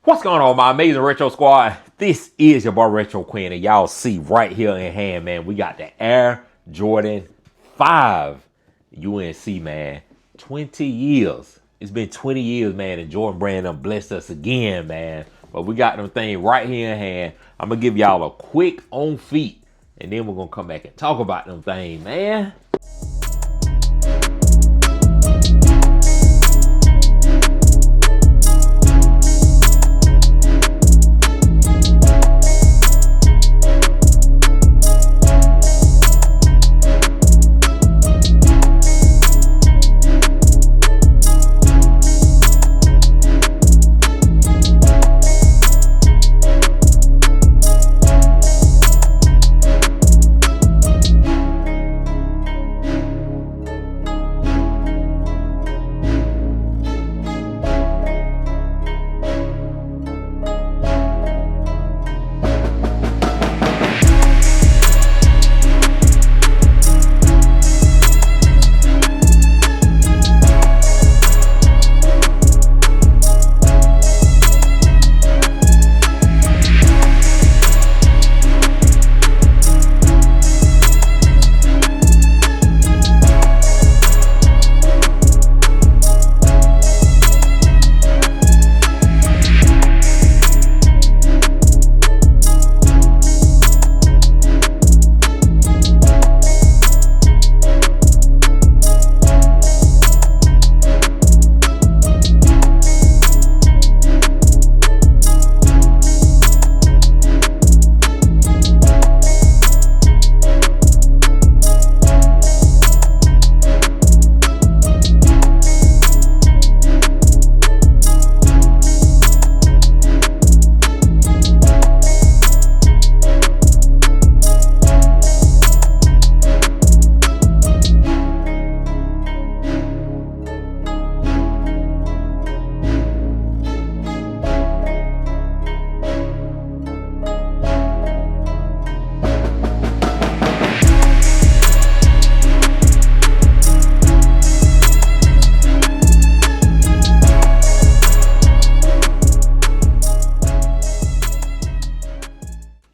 What's going on, my amazing retro squad? This is your boy Retro Quin, and y'all see right here in hand, man, we got the Air Jordan 5 UNC, man. 20 years. It's been 20 years, man, and Jordan brand done blessed us again, man. But we got them things right here in hand. I'm going to give y'all a quick on feet, and then we're going to come back and talk about them things, man.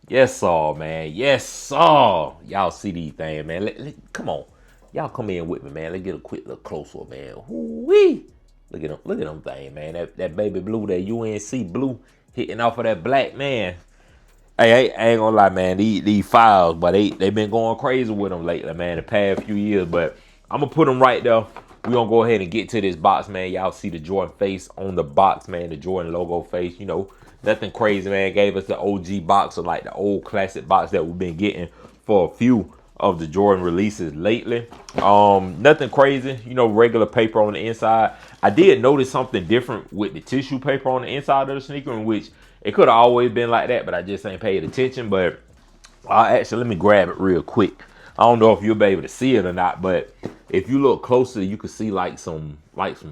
Yes, sir, man. Yes, sir. Y'all see these things, man. Come on. Y'all come in with me, man. Let's get a quick look closer, man. Woo-wee. Look at them things, man. That baby blue, that UNC blue hitting off of that black, man. Hey, I ain't gonna lie, man. These files, but they been going crazy with them lately, man, the past few years. But I'm gonna put them right there. We're gonna go ahead and get to this box, man. Y'all see the Jordan face on the box, man. The Jordan logo face, you know. Nothing crazy, man. Gave us the OG box, or like the old classic box that we've been getting for a few of the Jordan releases lately. Nothing crazy, you know, regular paper on the inside. I did notice something different with the tissue paper on the inside of the sneaker, in which it could have always been like that, but I just ain't paid attention. But actually, let me grab it real quick. I don't know if you'll be able to see it or not, but if you look closer, you can see like some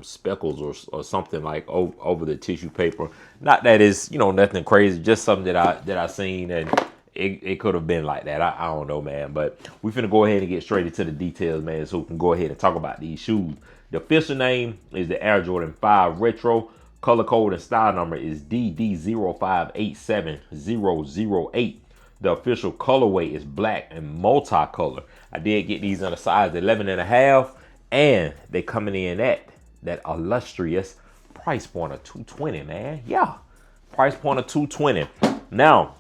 speckles or something like over the tissue paper. Not that it's, you know, nothing crazy, just something that I seen, and it could have been like that. I don't know, man. But we finna go ahead and get straight into the details, man, so we can go ahead and talk about these shoes. The official name is the Air Jordan 5 Retro. Color code and style number is DD0587008. The official colorway is black and multicolor. I did get these on a size 11.5, and they coming in at that illustrious price point of $220, man. Yeah, price point of $220. Now,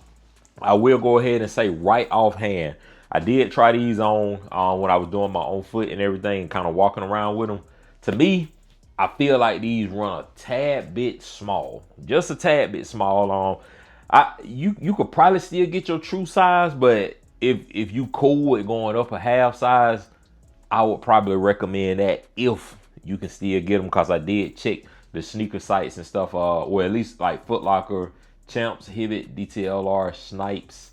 I will go ahead and say right offhand, I did try these on when I was doing my own foot and everything, kind of walking around with them. To me, I feel like these run a tad bit small, just a tad bit small. You could probably still get your true size, but if you cool with going up a half size, I would probably recommend that if you can still get them, because I did check the sneaker sites and stuff, or at least like Foot Locker, Champs, Hibbett, DTLR, Snipes,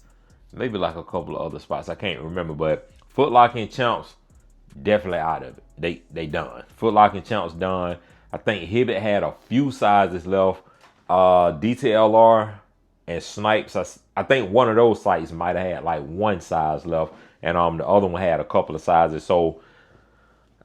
maybe like a couple of other spots. I can't remember, but Foot Locker and Champs definitely out of it. They done. Foot Locker and Champs done. I think Hibbett had a few sizes left. DTLR and Snipes, I think one of those sites might have had like one size left, and the other one had a couple of sizes. So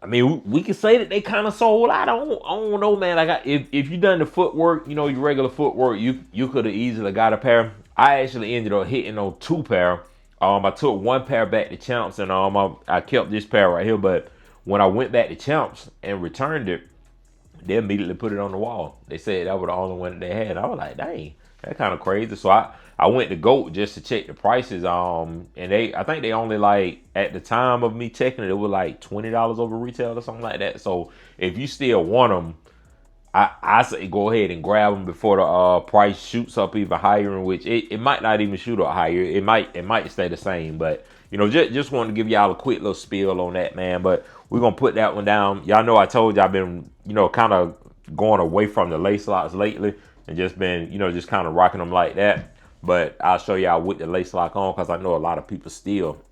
I mean, we can say that they kind of sold out. I don't know, man. Like, if you done the footwork, you know, your regular footwork, you could have easily got a pair. I actually ended up hitting on 2 pair. I took 1 pair back to Champs, and I kept this pair right here. But when I went back to Champs and returned it, they immediately put it on the wall. They said that was the only one that they had. I was like, dang, that's kind of crazy. So I went to GOAT just to check the prices. And I think they only, like, at the time of me checking it, it was like $20 over retail or something like that. So if you still want them, I say go ahead and grab them before the price shoots up even higher, in which it might not even shoot up higher. It might stay the same. But, you know, just wanted to give y'all a quick little spiel on that, man. But we're going to put that one down. Y'all know I told you I've been, you know, kind of going away from the lace locks lately and just been, you know, just kind of rocking them like that. But I'll show y'all with the lace lock on, because I know a lot of people still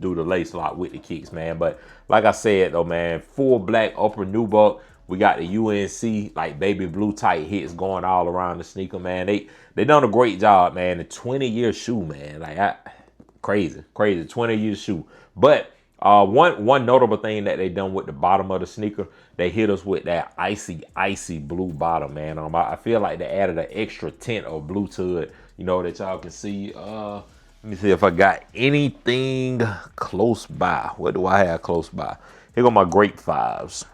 do the lace lock with the kicks, man. But like I said, though, man, full black upper nubuck. We got the UNC, like, baby blue tight hits going all around the sneaker, man. They done a great job, man. The 20-year shoe, man. Like, crazy 20-year shoe. But one notable thing that they done with the bottom of the sneaker, they hit us with that icy blue bottom, man. I feel like they added an extra tint of blue to it, you know, that y'all can see. Let me see if I got anything close by. What do I have close by? Here go my Great Fives.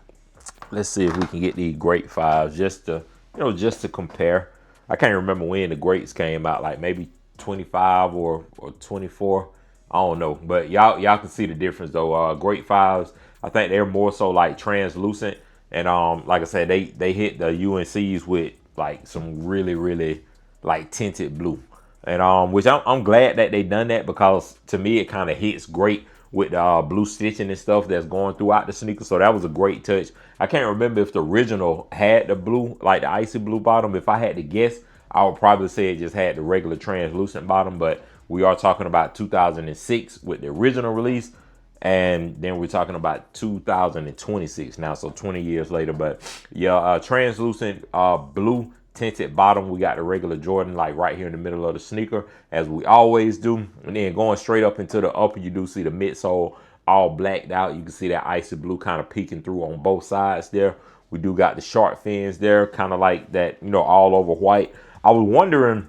Let's see if we can get these Great Fives just to compare. I can't remember when the Greats came out, like maybe 25 or 24. I don't know, but y'all can see the difference though. Great Fives, I think they're more so like translucent, and like I said, they hit the UNCs with like some really like tinted blue, and which I'm glad that they done that, because to me it kind of hits great with the blue stitching and stuff that's going throughout the sneaker. So that was a great touch. I can't remember if the original had the blue, like the icy blue bottom. If I had to guess, I would probably say it just had the regular translucent bottom, but we are talking about 2006 with the original release, and then we're talking about 2026 now, so 20 years later. But yeah, translucent blue tinted bottom. We got the regular Jordan, like right here in the middle of the sneaker, as we always do. And then going straight up into the upper, you do see the midsole all blacked out. You can see that icy blue kind of peeking through on both sides there. We do got the shark fins there, kind of like that, you know, all over white. I was wondering,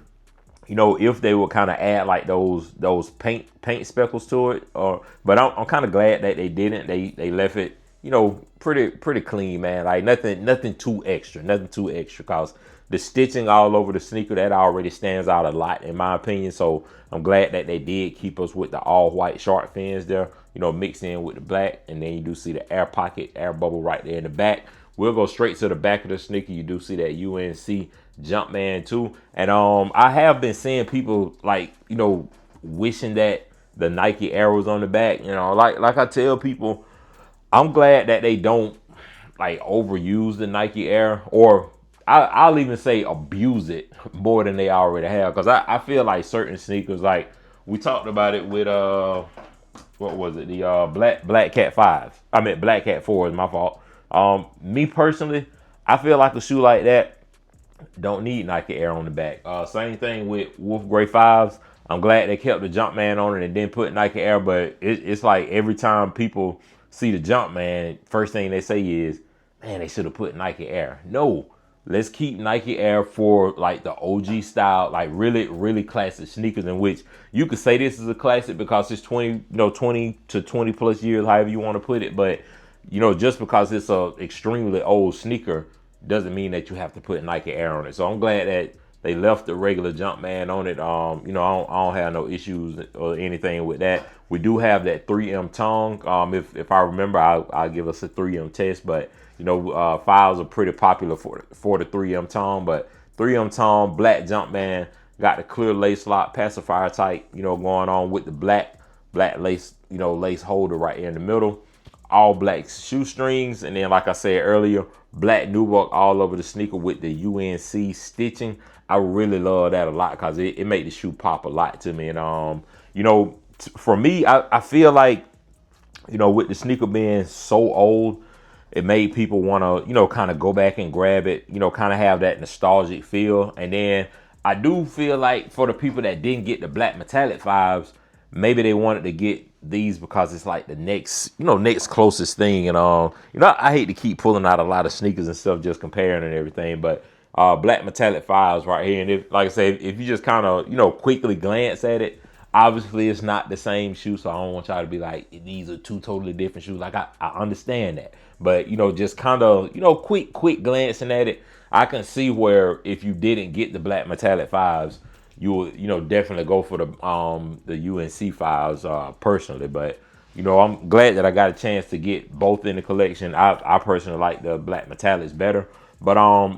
you know, if they would kind of add like those paint speckles to it, but I'm kind of glad that they didn't. They left it, you know, pretty clean, man. Like nothing too extra, because the stitching all over the sneaker, that already stands out a lot in my opinion. So I'm glad that they did keep us with the all white shark fins there, you know, mixed in with the black. And then you do see the air pocket, air bubble right there in the back. We'll go straight to the back of the sneaker. You do see that UNC Jumpman too. And I have been seeing people, like, you know, wishing that the Nike Air was on the back. You know, like I tell people, I'm glad that they don't like overuse the Nike Air, or I'll even say abuse it more than they already have. Because I feel like certain sneakers, like we talked about it with what was it, the Black Cat 5. I meant Black Cat 4 is my fault. Me personally, I feel like a shoe like that don't need Nike Air on the back. Same thing with Wolf Gray 5s. I'm glad they kept the Jumpman on it and didn't put Nike Air, but it's like every time people see the Jumpman, first thing they say is, man, they should have put Nike Air. No, let's keep Nike Air for like the OG style, like really classic sneakers, in which you could say this is a classic because it's 20 to 20 plus years, however you want to put it. But, you know, just because it's a extremely old sneaker doesn't mean that you have to put Nike Air on it. So I'm glad that they left the regular Jumpman on it. You know, I don't have no issues or anything with that. We do have that 3M tongue. If I remember, I'll give us a 3M test. But, you know, files are pretty popular for the 3M tongue. But 3M tongue, black Jumpman, got the clear lace lock pacifier type, you know, going on with the black lace, you know, lace holder right here in the middle. All black shoestrings, and then, like I said earlier, black nubuck all over the sneaker with the UNC stitching. I really love that a lot because it made the shoe pop a lot to me. And you know, for me, I feel like, you know, with the sneaker being so old, it made people want to, you know, kind of go back and grab it, you know, kind of have that nostalgic feel. And then I do feel like for the people that didn't get the black metallic 5s, maybe they wanted to get these because it's like the next, next closest thing. And I hate to keep pulling out a lot of sneakers and stuff, just comparing and everything, but black metallic fives right here. And if, like I said, if you just kind of, quickly glance at it, obviously it's not the same shoe. So I don't want y'all to be like, these are two totally different shoes. Like I understand that, but just kind of, quick glancing at it, I can see where if you didn't get the black metallic fives, you will, definitely go for the UNC fives personally. But I'm glad that I got a chance to get both in the collection. I personally like the black metallics better. But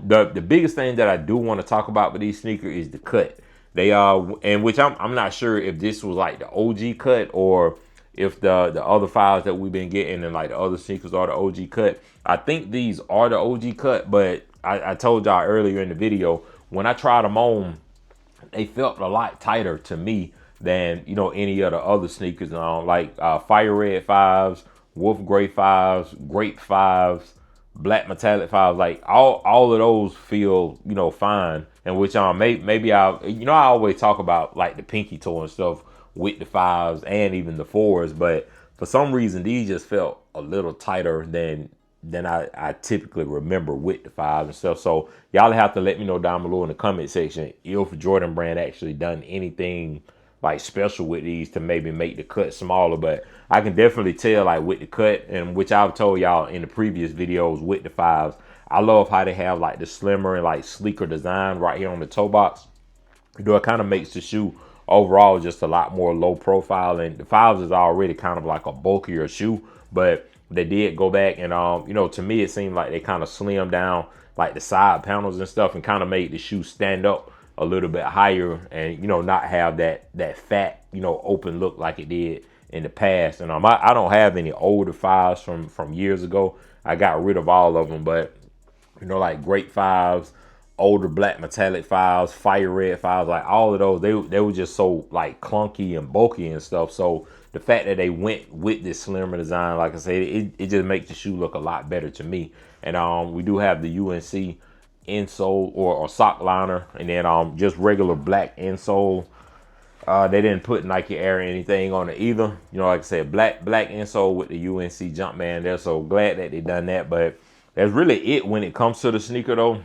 the biggest thing that I do want to talk about with these sneakers is the cut. They and which I'm not sure if this was like the OG cut or if the other files that we've been getting and like the other sneakers are the OG cut. I think these are the OG cut, but I told y'all earlier in the video, when I tried them on, they felt a lot tighter to me than any of the other sneakers, like fire red fives, wolf gray fives, grape fives, black metallic fives. Like all of those feel fine. And which maybe I always talk about like the pinky toe and stuff with the fives and even the fours, but for some reason these just felt a little tighter than I typically remember with the fives and stuff. So y'all have to let me know down below in the comment section if Jordan Brand actually done anything like special with these to maybe make the cut smaller. But I can definitely tell, like with the cut, and which I've told y'all in the previous videos with the fives, I love how they have like the slimmer and like sleeker design right here on the toe box. It kind of makes the shoe overall just a lot more low profile, and the fives is already kind of like a bulkier shoe, but they did go back and to me it seemed like they kind of slimmed down like the side panels and stuff and kind of made the shoe stand up a little bit higher and not have that fat open look like it did in the past. And I don't have any older fives from years ago. I got rid of all of them, but like grape fives, older black metallic fives, fire red fives, like all of those, they were just so like clunky and bulky and stuff. So the fact that they went with this slimmer design, like I said, it just makes the shoe look a lot better to me. And we do have the UNC insole or sock liner, and then just regular black insole. They didn't put Nike Air or anything on it either. Like I said, black insole with the UNC Jumpman there. So glad that they done that. But that's really it when it comes to the sneaker though.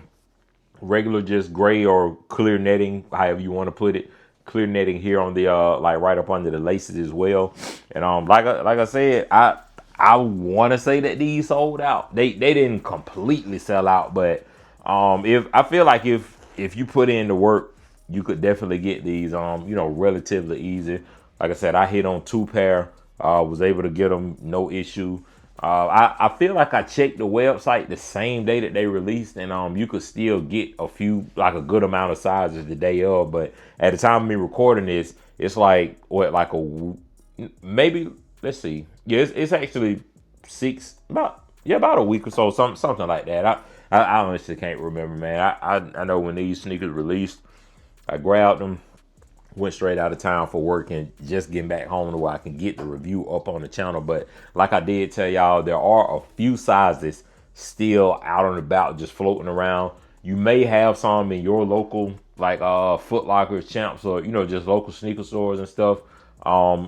Regular just gray or clear netting, however you want to put it. Clear netting here on the like right up under the laces as well. And like I said, I want to say that these sold out. They didn't completely sell out, but if I feel like if you put in the work, you could definitely get these relatively easy. Like I said, I hit on 2 pair, was able to get them no issue. I feel like I checked the website the same day that they released, and you could still get a good amount of sizes the day of. But at the time of me recording this, it's like maybe, let's see, yeah, it's actually about a week or so, something like that. I honestly can't remember, man. I know when these sneakers released, I grabbed them, went straight out of town for work, and just getting back home to where I can get the review up on the channel. But like I did tell y'all, there are a few sizes still out and about, just floating around. You may have some in your local, like Foot Lockers, Champs, or just local sneaker stores and stuff.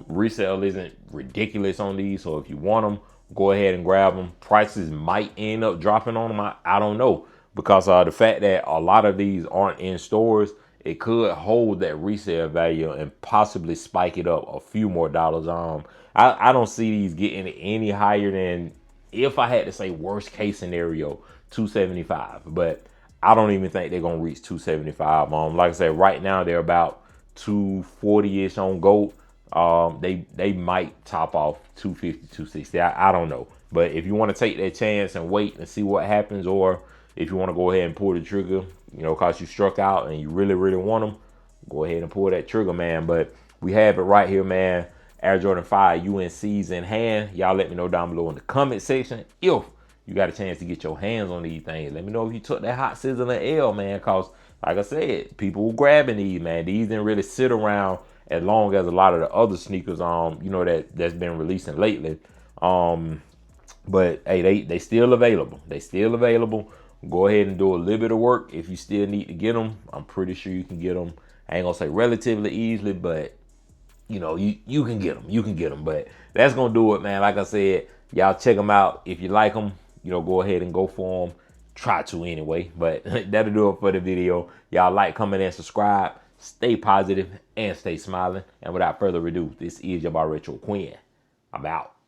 Resale isn't ridiculous on these, so if you want them, go ahead and grab them. Prices might end up dropping on them. I don't know, because the fact that a lot of these aren't in stores, it could hold that resale value and possibly spike it up a few more dollars. I don't see these getting any higher than, if I had to say worst case scenario, $275. But I don't even think they're gonna reach $275. Like I said, right now they're about $240-ish on GOAT. They might top off $250, $260. I don't know. But if you want to take that chance and wait and see what happens, or if you want to go ahead and pull the trigger, because you struck out and you really, really want them, go ahead and pull that trigger, man. But we have it right here, man. Air Jordan 5 UNCs in hand. Y'all let me know down below in the comment section if you got a chance to get your hands on these things. Let me know if you took that hot sizzle and L, man, because like I said, people were grabbing these, man. These didn't really sit around as long as a lot of the other sneakers, that's been releasing lately. But hey, they still available. They still available. Go ahead and do a little bit of work if you still need to get them. I'm pretty sure you can get them. I ain't gonna say relatively easily, but you know, you can get them. You can get them. But that's going to do it, man. Like I said, y'all check them out. If you like them, you know, go ahead and go for them. Try to anyway. But that'll do it for the video. Y'all like, comment, and subscribe. Stay positive and stay smiling. And without further ado, this is your bar Retro Quin. I'm out.